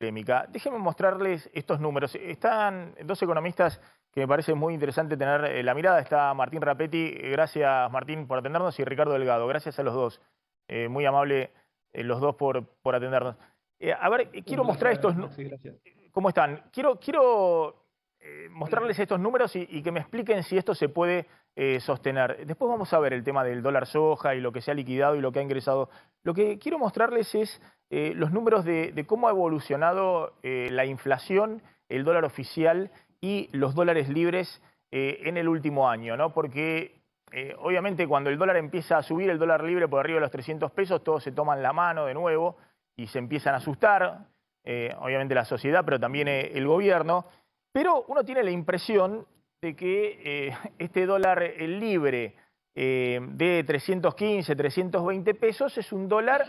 polémica. Déjenme mostrarles estos números. Están dos economistas que me parece muy interesante tener la mirada. Está Martín Rapetti, gracias Martín por atendernos, y Ricardo Delgado, gracias a los dos. Muy amable los dos por atendernos. A ver, quiero mostrar estos números. ¿Cómo están? Quiero mostrarles estos números y que me expliquen si esto se puede sostener. Después vamos a ver el tema del dólar soja y lo que se ha liquidado y lo que ha ingresado. Lo que quiero mostrarles es los números de cómo ha evolucionado la inflación, el dólar oficial y los dólares libres en el último año, ¿no? Porque obviamente cuando el dólar empieza a subir, el dólar libre por arriba de los 300 pesos, todos se toman la mano de nuevo y se empiezan a asustar, obviamente la sociedad, pero también el gobierno. Pero uno tiene la impresión de que este dólar libre de 315, 320 pesos es un dólar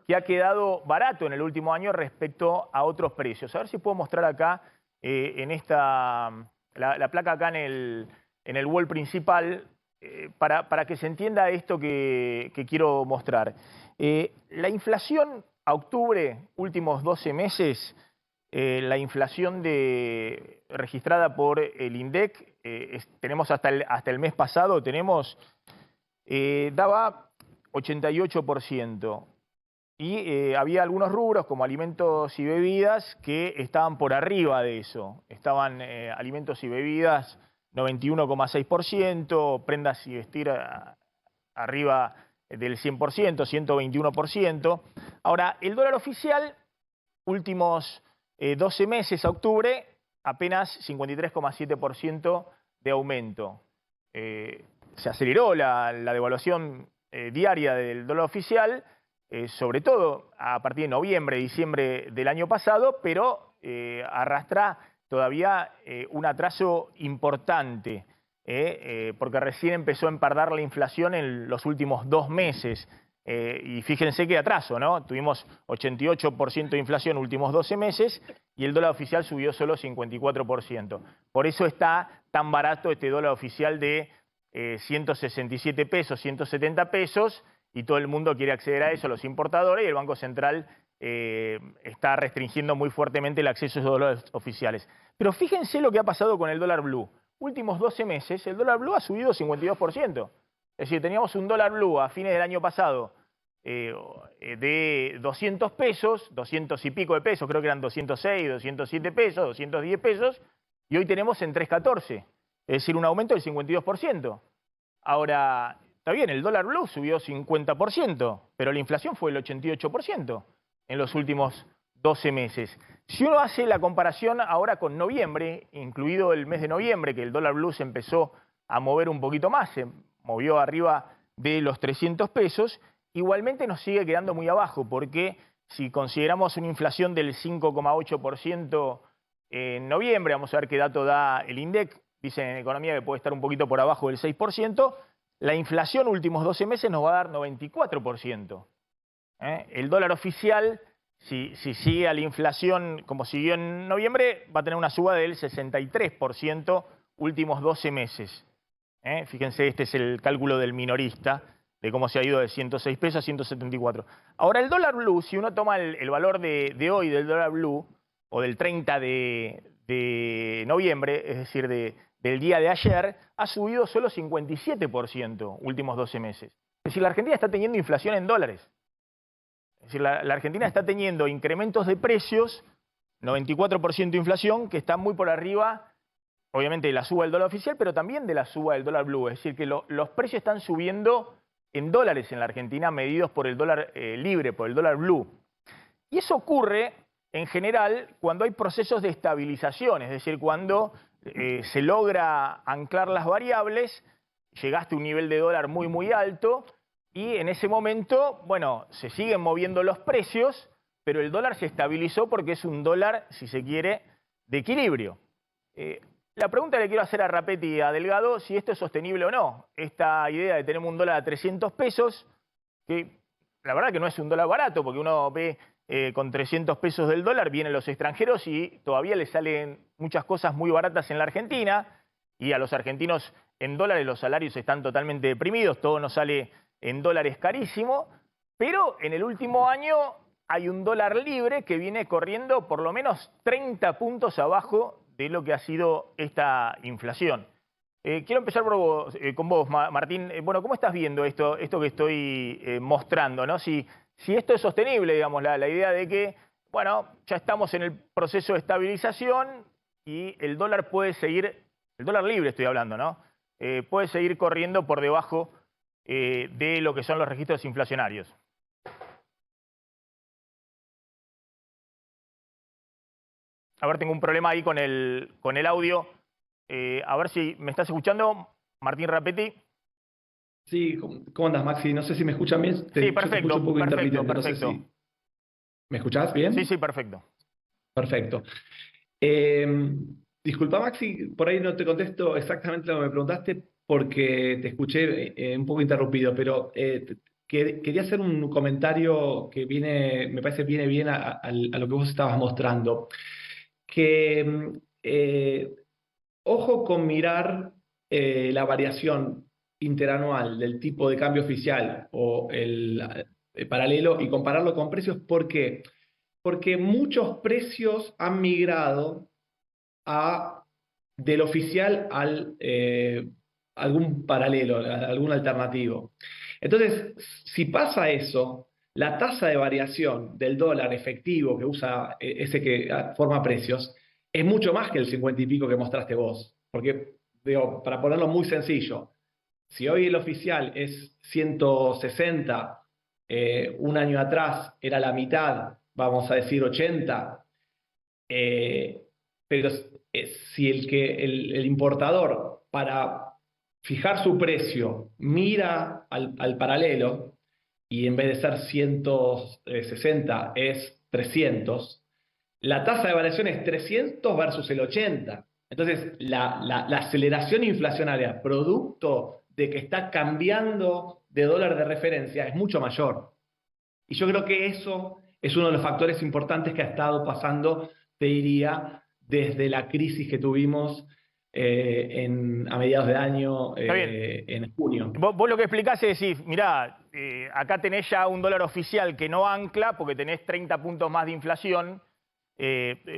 que ha quedado barato en el último año respecto a otros precios. A ver si puedo mostrar acá en la placa acá en el wall principal para que se entienda esto que quiero mostrar. La inflación a octubre, últimos 12 meses, la inflación registrada por el INDEC, tenemos hasta el mes pasado, daba 88%. Y había algunos rubros como alimentos y bebidas que estaban por arriba de eso. Estaban alimentos y bebidas 91,6%, prendas y vestir arriba del 100%, 121%. Ahora, el dólar oficial, últimos 12 meses a octubre, apenas 53,7% de aumento. Se aceleró la devaluación diaria del dólar oficial, sobre todo a partir de noviembre, diciembre del año pasado, pero arrastra todavía un atraso importante, porque recién empezó a empardar la inflación en los últimos 2 meses. Y fíjense qué atraso, ¿no? Tuvimos 88% de inflación en los últimos 12 meses y el dólar oficial subió solo 54%. Por eso está tan barato este dólar oficial de 167 pesos, 170 pesos, y todo el mundo quiere acceder a eso, los importadores, y el Banco Central está restringiendo muy fuertemente el acceso a esos dólares oficiales. Pero fíjense lo que ha pasado con el dólar blue. Últimos 12 meses, el dólar blue ha subido 52%. Es decir, teníamos un dólar blue a fines del año pasado de 200 pesos, 200 y pico de pesos, creo que eran 206, 207 pesos, 210 pesos, y hoy tenemos en 314, es decir, un aumento del 52%. Ahora, está bien, el dólar blue subió 50%, pero la inflación fue el 88% en los últimos 12 meses. Si uno hace la comparación ahora con noviembre, incluido el mes de noviembre, que el dólar blue se empezó a mover un poquito más, se movió arriba de los 300 pesos, igualmente nos sigue quedando muy abajo, porque si consideramos una inflación del 5,8% en noviembre, vamos a ver qué dato da el INDEC, dicen en economía que puede estar un poquito por abajo del 6%, la inflación últimos 12 meses nos va a dar 94%. El dólar oficial, si sigue a la inflación como siguió en noviembre, va a tener una suba del 63% últimos 12 meses. Fíjense, este es el cálculo del minorista, de cómo se ha ido de 106 pesos a 174. Ahora, el dólar blue, si uno toma el valor de hoy del dólar blue, o del 30 de noviembre, es decir, del día de ayer, ha subido solo 57% últimos 12 meses. Es decir, la Argentina está teniendo inflación en dólares. Es decir, la Argentina está teniendo incrementos de precios, 94% de inflación, que están muy por arriba, obviamente, de la suba del dólar oficial, pero también de la suba del dólar blue. Es decir, que los precios están subiendo en dólares en la Argentina, medidos por el dólar libre, por el dólar blue. Y eso ocurre, en general, cuando hay procesos de estabilización, es decir, cuando se logra anclar las variables, llegaste a un nivel de dólar muy, muy alto, y en ese momento, bueno, se siguen moviendo los precios, pero el dólar se estabilizó porque es un dólar, si se quiere, de equilibrio. La pregunta que le quiero hacer a Rapetti y a Delgado, si esto es sostenible o no. Esta idea de tener un dólar a 300 pesos, que la verdad que no es un dólar barato, porque uno ve con 300 pesos del dólar, vienen los extranjeros y todavía les salen muchas cosas muy baratas en la Argentina, y a los argentinos en dólares los salarios están totalmente deprimidos, todo nos sale en dólares carísimo, pero en el último año hay un dólar libre que viene corriendo por lo menos 30 puntos abajo de lo que ha sido esta inflación. Quiero empezar con vos, Martín. Bueno, ¿cómo estás viendo esto que estoy mostrando, ¿no? Si esto es sostenible, digamos, la idea de que, bueno, ya estamos en el proceso de estabilización y el dólar puede seguir, el dólar libre estoy hablando, ¿no? Puede seguir corriendo por debajo de lo que son los registros inflacionarios. A ver, tengo un problema ahí con el audio. A ver si me estás escuchando, Martín Rapetti. Sí, ¿cómo andas, Maxi? No sé si me escuchan bien. Sí, perfecto. Yo te escucho un poco intermitente, Perfecto. No sé si... ¿Me escuchás bien? Sí, perfecto. Perfecto. Disculpa, Maxi, por ahí no te contesto exactamente lo que me preguntaste porque te escuché un poco interrumpido, pero quería hacer un comentario que me parece viene bien a lo que vos estabas mostrando. Que ojo con mirar la variación interanual del tipo de cambio oficial o el paralelo y compararlo con precios. ¿Por qué? Porque muchos precios han migrado del oficial al algún paralelo, a algún alternativo. Entonces, si pasa eso, la tasa de variación del dólar efectivo que usa ese que forma precios es mucho más que el 50 y pico que mostraste vos. Porque, digo, para ponerlo muy sencillo, si hoy el oficial es 160, un año atrás era la mitad, vamos a decir 80, pero si el importador para fijar su precio mira al paralelo y en vez de ser 160 es 300, la tasa de variación es 300 versus el 80. Entonces, la aceleración inflacionaria producto de que está cambiando de dólar de referencia es mucho mayor. Y yo creo que eso es uno de los factores importantes que ha estado pasando, te diría, desde la crisis que tuvimos a mediados de año, en junio. Vos lo que explicás es decir, mirá, acá tenés ya un dólar oficial que no ancla porque tenés 30 puntos más de inflación,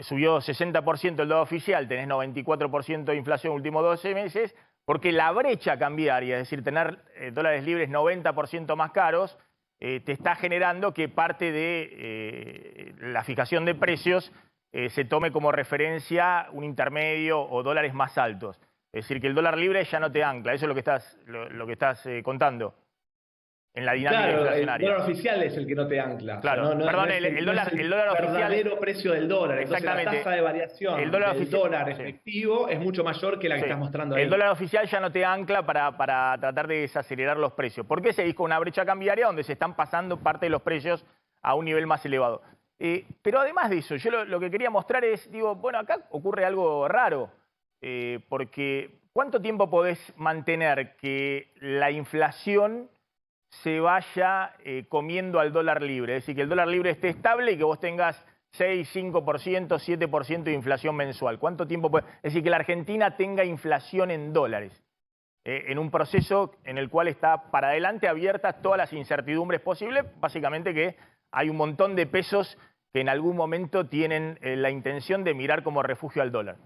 subió 60% el dólar oficial, tenés 94% de inflación en los últimos 12 meses, porque la brecha cambiaria, es decir, tener dólares libres 90% más caros, te está generando que parte de la fijación de precios se tome como referencia un intermedio o dólares más altos. Es decir, que el dólar libre ya no te ancla. Eso es lo que estás contando en la dinámica inflacionaria. El dólar oficial es el que no te ancla. Claro, o sea, perdón, el dólar oficial... el verdadero precio del dólar. Entonces la tasa de variación del dólar efectivo es mucho mayor que la que estás mostrando ahí. El dólar oficial ya no te ancla para tratar de desacelerar los precios. ¿Por qué seguís con una brecha cambiaria donde se están pasando parte de los precios a un nivel más elevado? Pero además de eso, yo lo que quería mostrar es, digo, bueno, acá ocurre algo raro, porque ¿cuánto tiempo podés mantener que la inflación se vaya comiendo al dólar libre? Es decir, que el dólar libre esté estable y que vos tengas 6, 5%, 7% de inflación mensual. ¿Cuánto tiempo puede? Es decir, que la Argentina tenga inflación en dólares, en un proceso en el cual está para adelante abiertas todas las incertidumbres posibles, básicamente que hay un montón de pesos que en algún momento tienen la intención de mirar como refugio al dólar.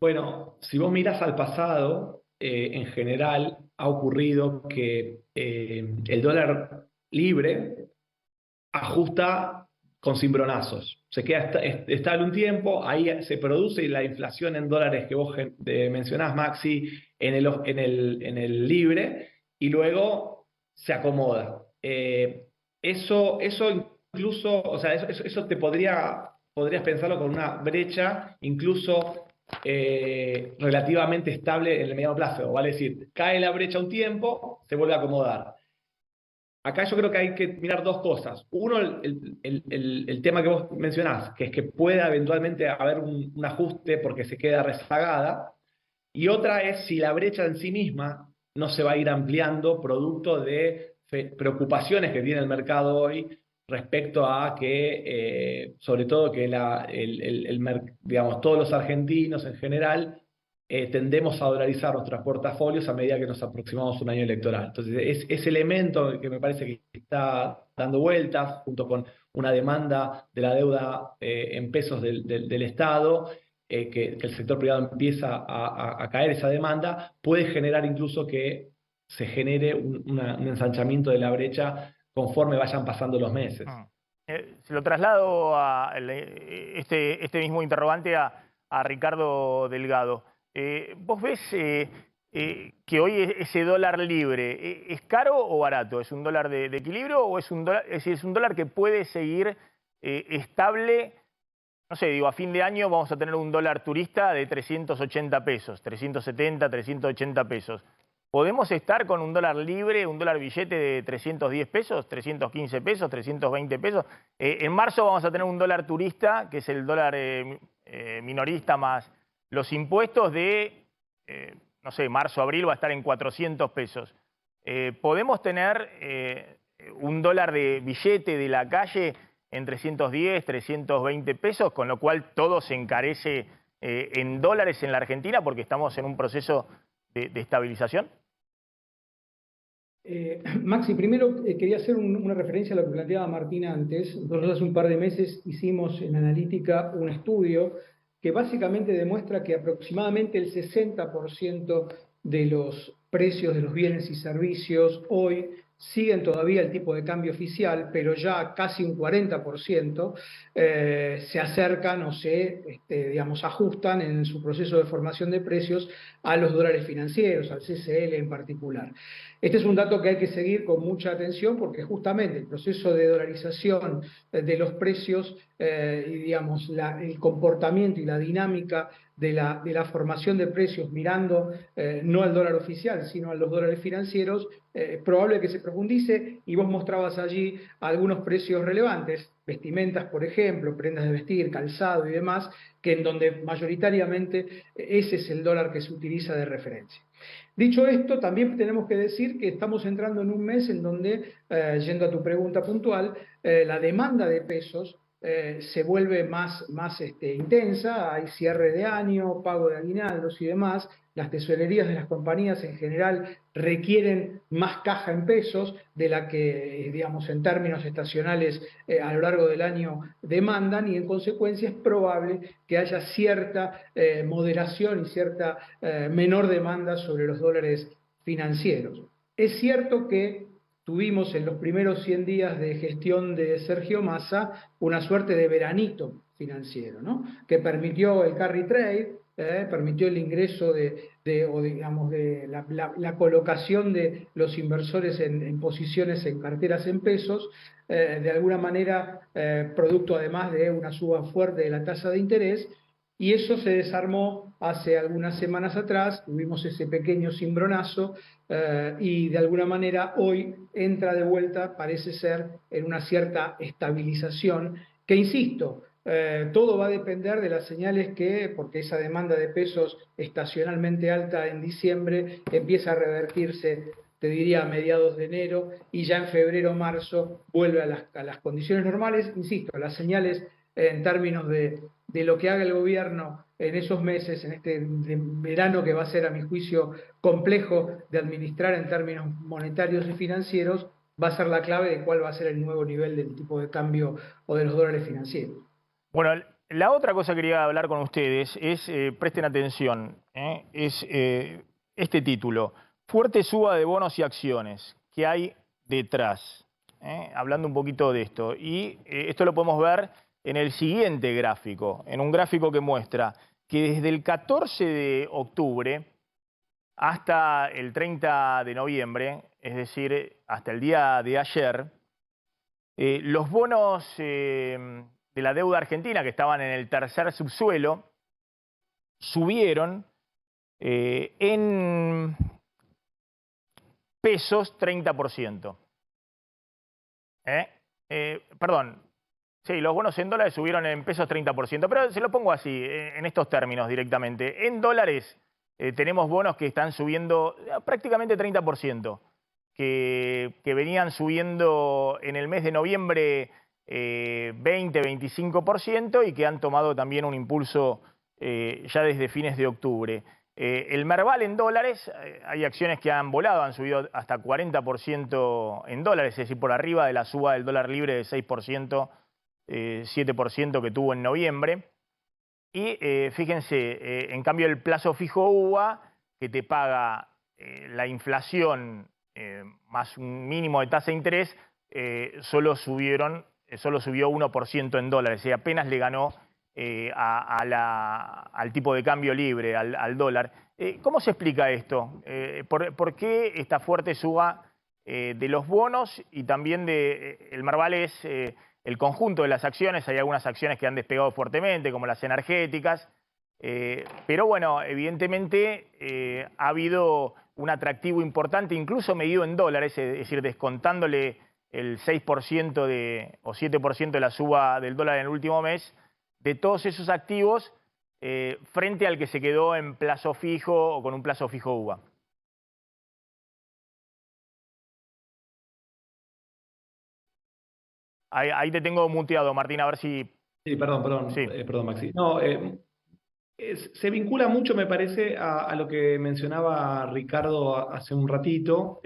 Bueno, si vos miras al pasado, en general ha ocurrido que el dólar libre ajusta con cimbronazos. Se queda estable un tiempo, ahí se produce la inflación en dólares que vos mencionás, Maxi, en el libre, y luego se acomoda. Eso incluso, o sea, eso podrías pensarlo con una brecha incluso relativamente estable en el mediano plazo. Vale decir, cae la brecha un tiempo, se vuelve a acomodar. Acá yo creo que hay que mirar dos cosas. Uno, el tema que vos mencionás, que es que pueda eventualmente haber un ajuste porque se queda rezagada. Y otra es si la brecha en sí misma no se va a ir ampliando producto de preocupaciones que tiene el mercado hoy respecto a que, sobre todo que digamos, todos los argentinos en general tendemos a dolarizar nuestros portafolios a medida que nos aproximamos a un año electoral. Entonces, ese elemento que me parece que está dando vueltas, junto con una demanda de la deuda en pesos del Estado, que el sector privado empieza a caer esa demanda, puede generar incluso que se genere un ensanchamiento de la brecha conforme vayan pasando los meses. Se lo traslado a este mismo interrogante a Ricardo Delgado. ¿Vos ves que hoy ese dólar libre es caro o barato? ¿Es un dólar de equilibrio o es un dólar, es decir, es un dólar que puede seguir estable? No sé, digo, a fin de año vamos a tener un dólar turista de 380 pesos, 370, 380 pesos. ¿Podemos estar con un dólar libre, un dólar billete de 310 pesos, 315 pesos, 320 pesos? En marzo vamos a tener un dólar turista, que es el dólar minorista más los impuestos de, no sé, marzo, abril va a estar en 400 pesos. ¿Podemos tener un dólar de billete de la calle en 310, 320 pesos, con lo cual todo se encarece en dólares en la Argentina porque estamos en un proceso de estabilización? Maxi, primero quería hacer una referencia a lo que planteaba Martín antes. Nosotros hace un par de meses hicimos en Analítica un estudio que básicamente demuestra que aproximadamente el 60% de los precios de los bienes y servicios hoy siguen todavía el tipo de cambio oficial, pero ya casi un 40% se acercan o digamos, ajustan en su proceso de formación de precios a los dólares financieros, al CCL en particular. Este es un dato que hay que seguir con mucha atención porque justamente el proceso de dolarización de los precios y digamos, el comportamiento y la dinámica de la formación de precios mirando no al dólar oficial, sino a los dólares financieros, probable que se profundice, y vos mostrabas allí algunos precios relevantes, vestimentas, por ejemplo, prendas de vestir, calzado y demás, que en donde mayoritariamente ese es el dólar que se utiliza de referencia. Dicho esto, también tenemos que decir que estamos entrando en un mes en donde, yendo a tu pregunta puntual, la demanda de pesos se vuelve más intensa, hay cierre de año, pago de aguinaldos y demás, las tesorerías de las compañías en general requieren más caja en pesos de la que, digamos, en términos estacionales a lo largo del año demandan, y en consecuencia es probable que haya cierta moderación y cierta menor demanda sobre los dólares financieros. Es cierto que tuvimos en los primeros 100 días de gestión de Sergio Massa una suerte de veranito financiero, ¿no? Que permitió el carry trade, permitió el ingreso digamos, de la colocación de los inversores en posiciones en carteras en pesos, de alguna manera producto además de una suba fuerte de la tasa de interés, y eso se desarmó hace algunas semanas atrás, tuvimos ese pequeño cimbronazo y de alguna manera hoy entra de vuelta, parece ser, en una cierta estabilización que, insisto, todo va a depender de las señales porque esa demanda de pesos estacionalmente alta en diciembre empieza a revertirse, te diría, a mediados de enero, y ya en febrero o marzo vuelve a las condiciones normales. Insisto, las señales en términos de lo que haga el gobierno en esos meses, en este verano que va a ser, a mi juicio, complejo de administrar en términos monetarios y financieros, va a ser la clave de cuál va a ser el nuevo nivel del tipo de cambio o de los dólares financieros. Bueno, la otra cosa que quería hablar con ustedes es, presten atención, es este título: fuerte suba de bonos y acciones. ¿Qué hay detrás? Hablando un poquito de esto. Y esto lo podemos ver en el siguiente gráfico, en un gráfico que muestra que desde el 14 de octubre hasta el 30 de noviembre, es decir, hasta el día de ayer, los bonos de la deuda argentina, que estaban en el tercer subsuelo, subieron en pesos 30%. Perdón. Sí, los bonos en dólares subieron en pesos 30%, pero se lo pongo así, en estos términos directamente. En dólares tenemos bonos que están subiendo prácticamente 30%, que venían subiendo en el mes de noviembre 20-25% y que han tomado también un impulso ya desde fines de octubre. El Merval en dólares, hay acciones que han volado, han subido hasta 40% en dólares, es decir, por arriba de la suba del dólar libre de 6%, 7% que tuvo en noviembre. Y fíjense, en cambio el plazo fijo UVA, que te paga la inflación más un mínimo de tasa de interés, solo subió 1% en dólares, y apenas le ganó al tipo de cambio libre, al dólar. ¿Cómo se explica esto? ¿Por qué esta fuerte suba de los bonos y también el Merval es el conjunto de las acciones? Hay algunas acciones que han despegado fuertemente, como las energéticas, pero bueno, evidentemente ha habido un atractivo importante, incluso medido en dólares, es decir, descontándole el 6% o 7% de la suba del dólar en el último mes, de todos esos activos frente al que se quedó en plazo fijo o con un plazo fijo UVA. Ahí te tengo muteado, Martín, a ver si... Sí, perdón, Sí. perdón, Maxi. No, se vincula mucho, me parece, a lo que mencionaba Ricardo hace un ratito.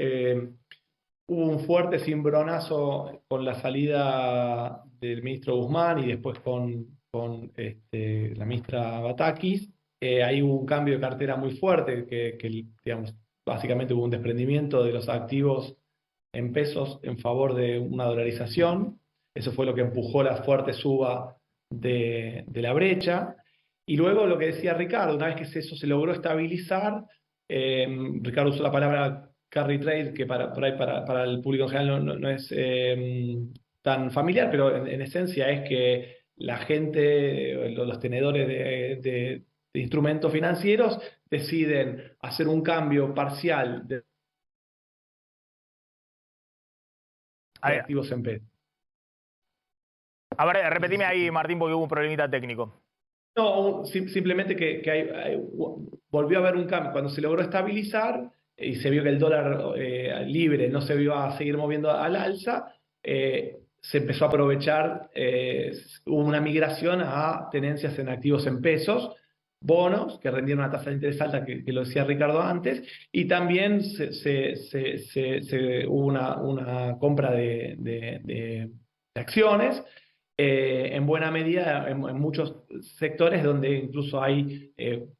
Hubo un fuerte cimbronazo con la salida del ministro Guzmán y después con la ministra Batakis. Ahí hubo un cambio de cartera muy fuerte, digamos, básicamente hubo un desprendimiento de los activos en pesos en favor de una dolarización. Eso fue lo que empujó la fuerte suba de la brecha. Y luego lo que decía Ricardo, una vez que eso se logró estabilizar, Ricardo usó la palabra carry trade, que para el público en general no es tan familiar, pero en esencia es que la gente, los tenedores de instrumentos financieros deciden hacer un cambio parcial de activos en pesos. A ver, repetime ahí, Martín, porque hubo un problemita técnico. No, simplemente que volvió a haber un cambio. Cuando se logró estabilizar y se vio que el dólar libre no se iba a seguir moviendo al alza, se empezó a aprovechar, hubo una migración a tenencias en activos en pesos, bonos que rendieron una tasa de interés alta, que lo decía Ricardo antes, y también hubo una compra de acciones. En buena medida en muchos sectores donde incluso hay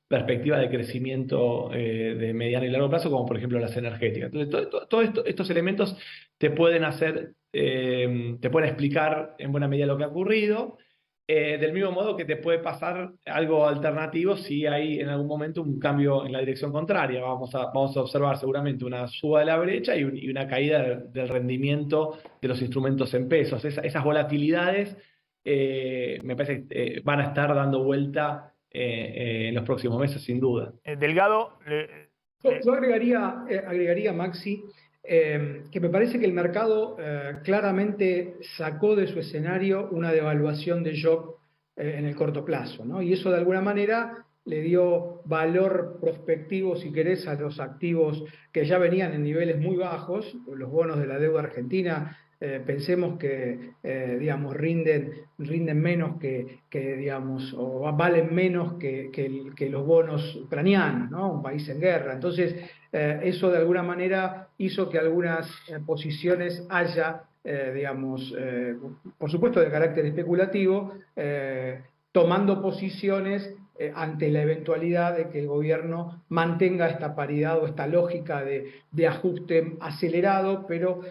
perspectiva de crecimiento de mediano y largo plazo, como por ejemplo las energéticas. Entonces, todos estos elementos te pueden explicar en buena medida lo que ha ocurrido, del mismo modo que te puede pasar algo alternativo si hay en algún momento un cambio en la dirección contraria. Vamos a observar seguramente una suba de la brecha y una caída del rendimiento de los instrumentos en pesos. Esas volatilidades me parece que van a estar dando vuelta en los próximos meses, sin duda. Delgado... Yo agregaría, Maxi, que me parece que el mercado claramente sacó de su escenario una devaluación de shock en el corto plazo, ¿no? Y eso de alguna manera le dio valor prospectivo, si querés, a los activos que ya venían en niveles muy bajos. Los bonos de la deuda argentina, pensemos que digamos, rinden menos digamos, o valen menos que los bonos ucranianos, ¿no? Un país en guerra. Entonces, eso de alguna manera hizo que algunas posiciones haya, digamos, por supuesto de carácter especulativo, tomando posiciones ante la eventualidad de que el gobierno mantenga esta paridad o esta lógica de ajuste acelerado, pero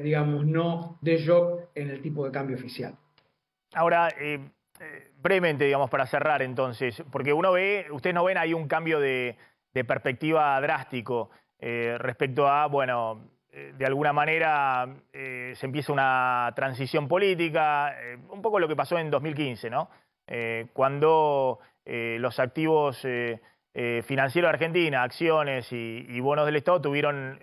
digamos no de shock en el tipo de cambio oficial. Ahora, brevemente, digamos, para cerrar entonces, porque ustedes no ven ahí un cambio de perspectiva drástico respecto a, bueno, de alguna manera se empieza una transición política, un poco lo que pasó en 2015, ¿no? Cuando los activos financieros de Argentina, acciones y bonos del Estado tuvieron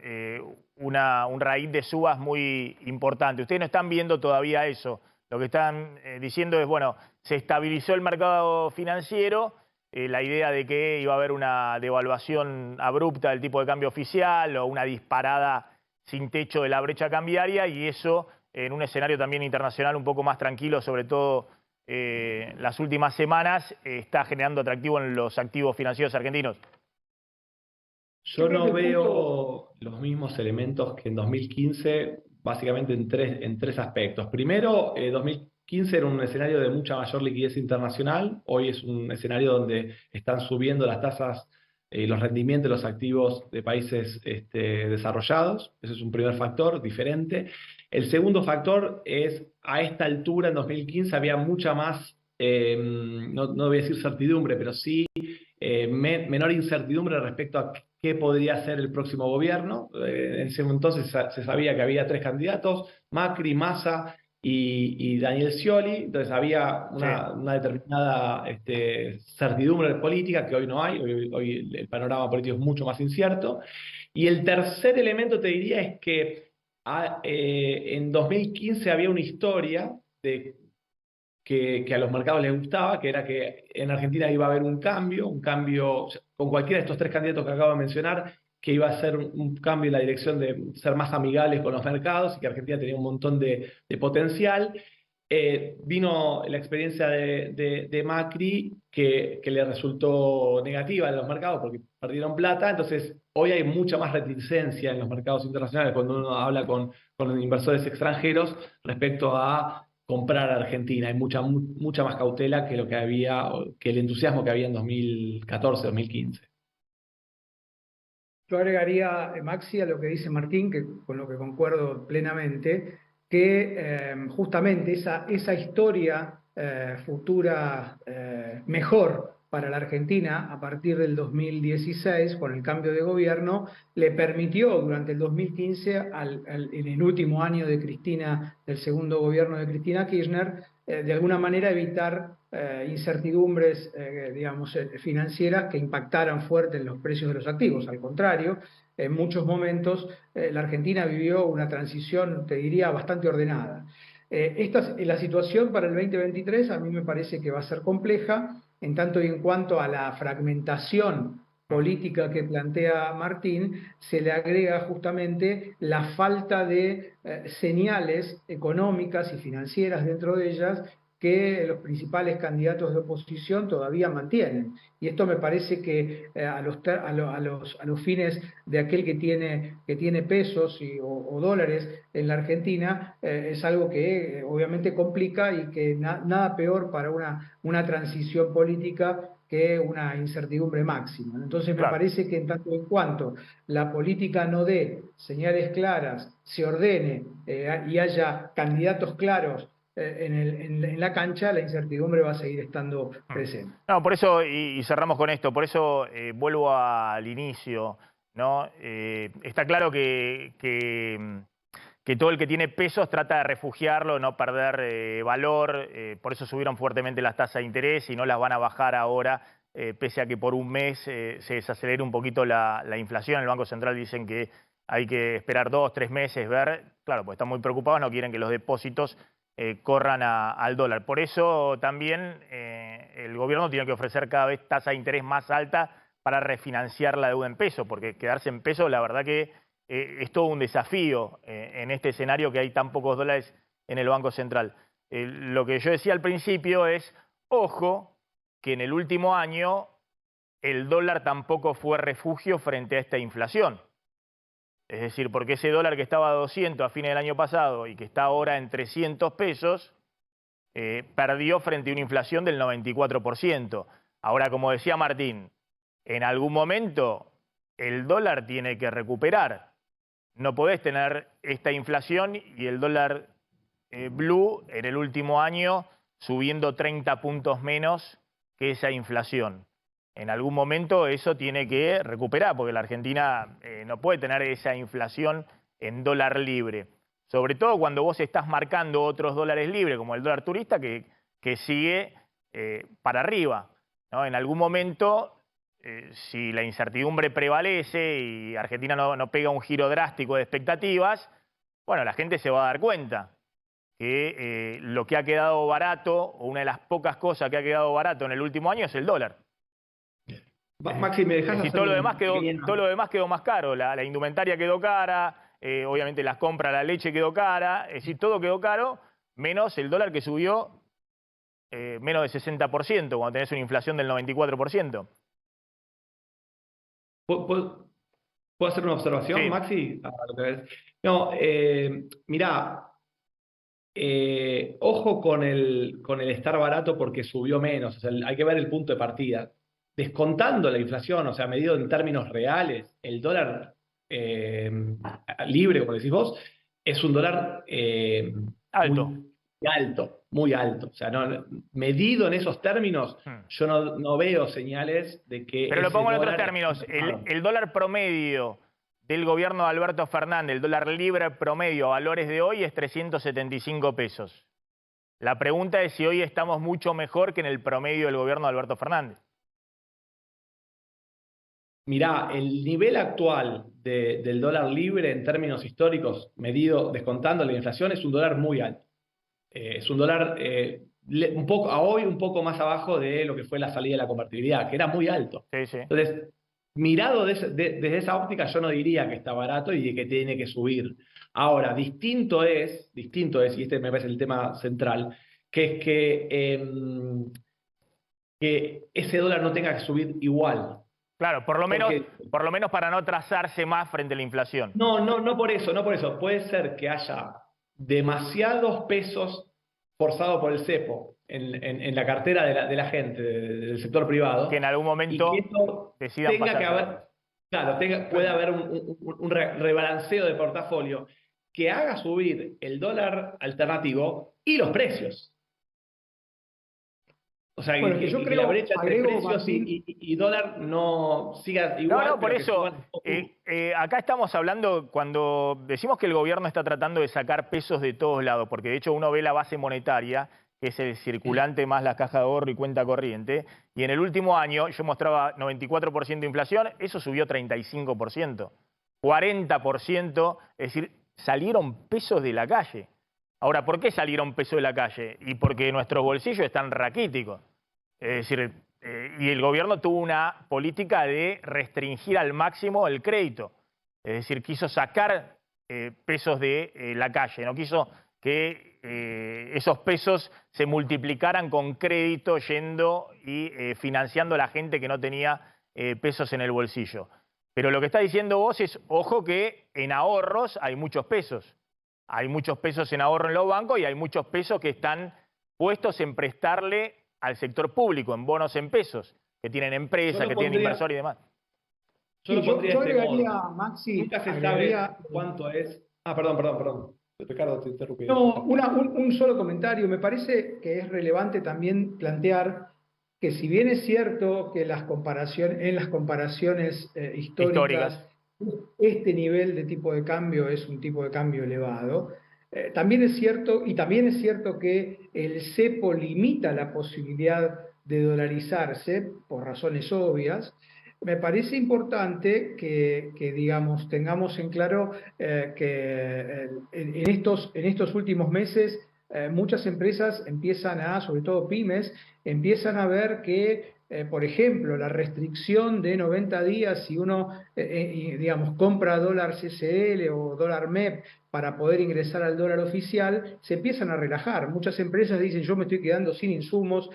un raíz de subas muy importante. Ustedes no están viendo todavía eso. Lo que están diciendo es, bueno, se estabilizó el mercado financiero, la idea de que iba a haber una devaluación abrupta del tipo de cambio oficial o una disparada sin techo de la brecha cambiaria, y eso en un escenario también internacional un poco más tranquilo, sobre todo las últimas semanas, está generando atractivo en los activos financieros argentinos. Yo creo no que el punto, veo los mismos elementos que en 2015, básicamente en tres aspectos. Primero, 2015 era un escenario de mucha mayor liquidez internacional. Hoy es un escenario donde están subiendo las tasas y los rendimientos de los activos de países desarrollados. Ese es un primer factor diferente. El segundo factor es, a esta altura, en 2015, había mucha más, no voy a decir certidumbre, pero sí menor incertidumbre respecto a qué podría ser el próximo gobierno. En ese entonces se sabía que había tres candidatos, Macri, Massa y Daniel Scioli, entonces había Sí. una determinada certidumbre política que hoy no hay. Hoy el panorama político es mucho más incierto. Y el tercer elemento, te diría, es que en 2015 había una historia que a los mercados les gustaba, que era que en Argentina iba a haber un cambio con cualquiera de estos tres candidatos que acabo de mencionar, que iba a ser un cambio en la dirección de ser más amigables con los mercados y que Argentina tenía un montón de potencial. Vino la experiencia de Macri que le resultó negativa en los mercados porque perdieron plata, entonces hoy hay mucha más reticencia en los mercados internacionales cuando uno habla con inversores extranjeros respecto a comprar a Argentina. Hay mucha más cautela que lo que había, que el entusiasmo que había en 2014, 2015. yo agregaría, Maxi, a lo que dice Martín, que con lo que concuerdo plenamente, que justamente esa historia futura mejor para la Argentina a partir del 2016, con el cambio de gobierno, le permitió durante el 2015, en el último año de Cristina, del segundo gobierno de Cristina Kirchner, de alguna manera evitar incertidumbres, digamos, financieras que impactaran fuerte en los precios de los activos. Al contrario, en muchos momentos la Argentina vivió una transición, te diría, bastante ordenada. La situación para el 2023 a mí me parece que va a ser compleja, en tanto y en cuanto a la fragmentación política que plantea Martín, se le agrega justamente la falta de señales económicas y financieras dentro de ellas que los principales candidatos de oposición todavía mantienen. Y esto me parece que a los fines de aquel que tiene pesos o dólares en la Argentina, es algo que obviamente complica y que nada peor para una transición política que una incertidumbre máxima. Entonces me Claro. parece que en tanto en cuanto la política no dé señales claras, se ordene y haya candidatos claros en la cancha, la incertidumbre va a seguir estando presente. No, por eso, y cerramos con esto, por eso vuelvo al inicio, ¿no? Está claro que todo el que tiene pesos trata de refugiarlo, no perder valor, por eso subieron fuertemente las tasas de interés y no las van a bajar ahora, pese a que por un mes se desacelere un poquito la inflación. El Banco Central dicen que hay que esperar 2, 3 meses, ver, claro, pues están muy preocupados, no quieren que los depósitos corran al dólar. Por eso también el gobierno tiene que ofrecer cada vez tasa de interés más alta para refinanciar la deuda en pesos, porque quedarse en pesos, la verdad que es todo un desafío en este escenario que hay tan pocos dólares en el Banco Central. Lo que yo decía al principio es, ojo, que en el último año el dólar tampoco fue refugio frente a esta inflación. Es decir, porque ese dólar que estaba a 200 a fines del año pasado y que está ahora en 300 pesos, perdió frente a una inflación del 94%. Ahora, como decía Martín, en algún momento el dólar tiene que recuperar. No podés tener esta inflación y el dólar blue en el último año subiendo 30 puntos menos que esa inflación. En algún momento eso tiene que recuperar, porque la Argentina no puede tener esa inflación en dólar libre. Sobre todo cuando vos estás marcando otros dólares libres, como el dólar turista, que sigue para arriba, ¿no? En algún momento, si la incertidumbre prevalece y Argentina no pega un giro drástico de expectativas, bueno, la gente se va a dar cuenta que lo que ha quedado barato, o una de las pocas cosas que ha quedado barato en el último año es el dólar. Maxi, ¿me dejas hacer todo lo un demás quedó más caro. La indumentaria quedó cara, obviamente las compras, la leche quedó cara, es decir, todo quedó caro, menos el dólar que subió menos de 60%, cuando tenés una inflación del 94%. ¿Puedo hacer una observación, Sí. Maxi? No, mirá, ojo con el estar barato porque subió menos. O sea, hay que ver el punto de partida. Descontando la inflación, o sea, medido en términos reales, el dólar libre, como decís vos, es un dólar Alto. muy alto. O sea, medido en esos términos, yo no veo señales de que Pero lo ese pongo en otros dólar términos. El dólar promedio del gobierno de Alberto Fernández, el dólar libre promedio a valores de hoy es 375 pesos. La pregunta es si hoy estamos mucho mejor que en el promedio del gobierno de Alberto Fernández. Mirá, el nivel actual del dólar libre en términos históricos, medido descontando la inflación, es un dólar muy alto. Es un dólar un poco, a hoy un poco más abajo de lo que fue la salida de la convertibilidad, que era muy alto. Sí, sí. Entonces, mirado desde esa óptica, yo no diría que está barato y que tiene que subir. Ahora, distinto es, y este me parece el tema central, que es que ese dólar no tenga que subir igual. Claro, por lo menos para no trazarse más frente a la inflación. No por eso, no por eso. Puede ser que haya demasiados pesos forzados por el cepo en la cartera de la gente, del sector privado. Que en algún momento y que esto decidan tenga que pasar. haber, claro, puede haber un rebalanceo de portafolio que haga subir el dólar alternativo y los precios. O sea, Bueno, que yo la creo, brecha entre agrego, precios Martín, y dólar no siga igual. No, por pero que eso, suban un poco. acá estamos hablando, cuando decimos que el gobierno está tratando de sacar pesos de todos lados, porque de hecho uno ve la base monetaria, que es el circulante más la caja de ahorro y cuenta corriente, y en el último año yo mostraba 94% de inflación, eso subió 35%, 40%, es decir, salieron pesos de la calle. Ahora, ¿por qué salieron pesos de la calle? Y porque nuestros bolsillos están raquíticos. Es decir, y el gobierno tuvo una política de restringir al máximo el crédito. Es decir, quiso sacar pesos de la calle, no quiso que esos pesos se multiplicaran con crédito yendo y financiando a la gente que no tenía pesos en el bolsillo. Pero lo que está diciendo vos es, ojo que en ahorros hay muchos pesos. Hay muchos pesos en ahorro en los bancos y hay muchos pesos que están puestos en prestarle al sector público, en bonos en pesos, que tienen empresas, que tienen inversores y demás. Yo lo pondría de este agregaría, modo. Maxi, Nunca se sabe cuánto es. Perdón. Ricardo, te interrumpí. No, un solo comentario. Me parece que es relevante también plantear que si bien es cierto que en las comparaciones históricas este nivel de tipo de cambio es un tipo de cambio elevado, también es cierto que el cepo limita la posibilidad de dolarizarse por razones obvias. Me parece importante que digamos, tengamos en claro que en estos últimos meses muchas empresas sobre todo pymes, empiezan a ver que, por ejemplo, la restricción de 90 días si uno, digamos, compra dólar CCL o dólar MEP para poder ingresar al dólar oficial, se empiezan a relajar. Muchas empresas dicen, yo me estoy quedando sin insumos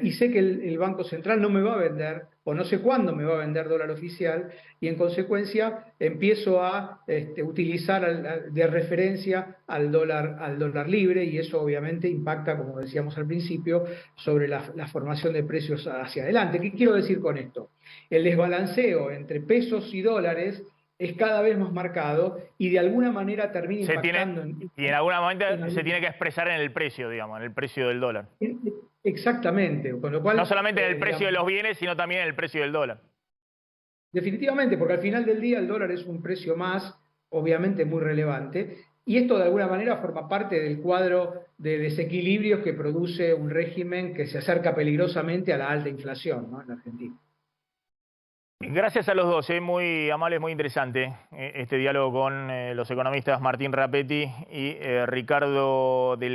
y sé que el Banco Central no me va a vender, o no sé cuándo me va a vender dólar oficial, y en consecuencia empiezo a utilizar de referencia al dólar libre, y eso obviamente impacta, como decíamos al principio, sobre la formación de precios hacia adelante. ¿Qué quiero decir con esto? El desbalanceo entre pesos y dólares es cada vez más marcado y de alguna manera termina impactando. Y en alguna manera se tiene que expresar en el precio, digamos, en el precio del dólar. Exactamente, con lo cual... No solamente en el precio de los bienes, sino también en el precio del dólar. Definitivamente, porque al final del día el dólar es un precio más, obviamente muy relevante, y esto de alguna manera forma parte del cuadro de desequilibrios que produce un régimen que se acerca peligrosamente a la alta inflación, ¿no?, en Argentina. Gracias a los dos, muy amables, muy interesante este diálogo con los economistas Martín Rapetti y Ricardo del